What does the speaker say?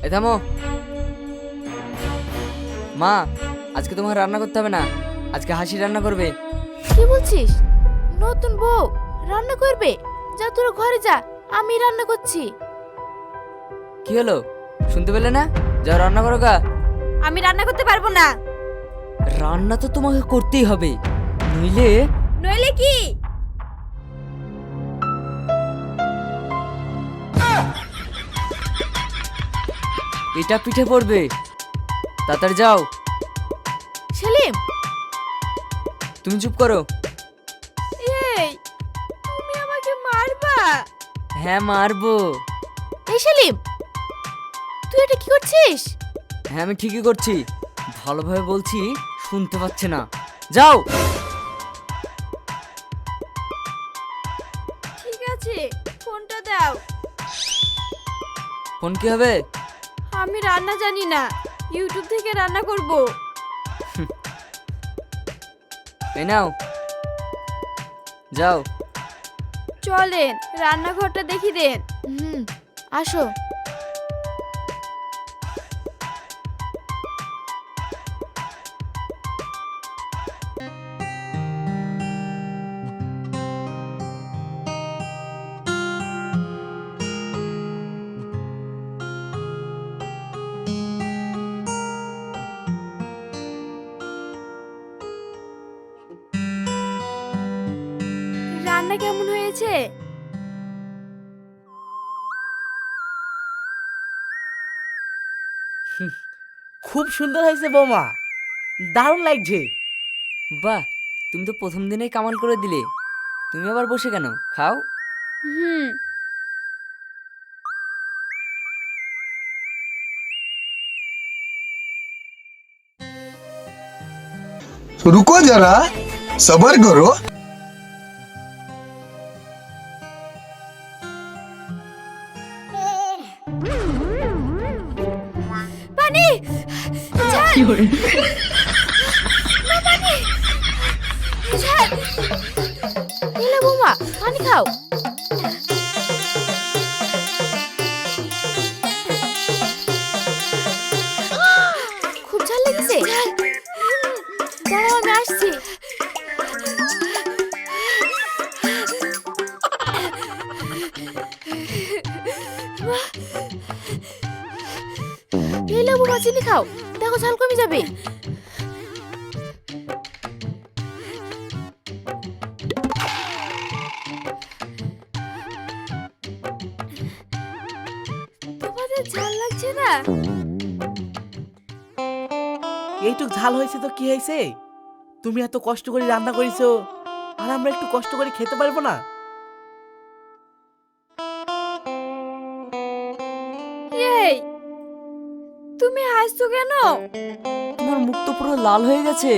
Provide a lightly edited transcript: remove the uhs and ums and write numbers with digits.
এ থামো। মা, আজকে তোমাকে রান্না করতে হবে না, আজকে হাসি রান্না করবে। কি বলছিস? নতুন বউ রান্না করবে? যা তোর ঘরে যা, আমি রান্না করছি। কি হলো, শুনতে পেলে না? যাও রান্না করো গা। আমি রান্না করতে পারবো না। রান্না তো তোমাকে করতেই হবে, নইলে নইলে কি? এটা পিঠে পড়বে। তাড়াতাড়ি যাও। সেলিম, তুমি চুপ করো। এই তুমি আমাকে মারবা? হ্যাঁ মারবো। এই সেলিম, তুই এটা কি করছিস? হ্যাঁ আমি ঠিকই করছি, ভালোভাবে বলছি, শুনতে পাচ্ছে না। যাও। ঠিক আছে, ফোনটা দাও। ফোন কি হবে? আমি রান্না জানি না, ইউটিউব থেকে রান্না করব। এই নাও, যাও। চলেন রান্নাঘরটা দেখি দেন। আসো। রান্না কেমন হয়েছে? খুব সুন্দর হয়েছে বৌমা, দারুণ লাগছে। বাহ, তুমি তো প্রথম দিনেই কামাল করে দিলে। তুমি আবার বসে কেন, খাও। হুম। रुको जरा, सबर करो। পানি! ঝাল! মা, পানি! ঝাল! এলে বৌমা, পানি খাও। খুব ঝাল লেগেছে? দাঁড়াও, আমি আসছি। এলে বৌমা, চিনি খাও, দেখো ঝাল কমে যাবে। তোমাদের ঝাল লাগছে না? এইটুক ঝাল হয়েছে তো কি হয়েছে? তুমি এত কষ্ট করে রান্না করেছো, আর আমরা একটু কষ্ট করে খেতে পারবো না? এই তুমি হাসছো কেন? তোমার মুখ তো পুরো লাল হয়ে গেছে।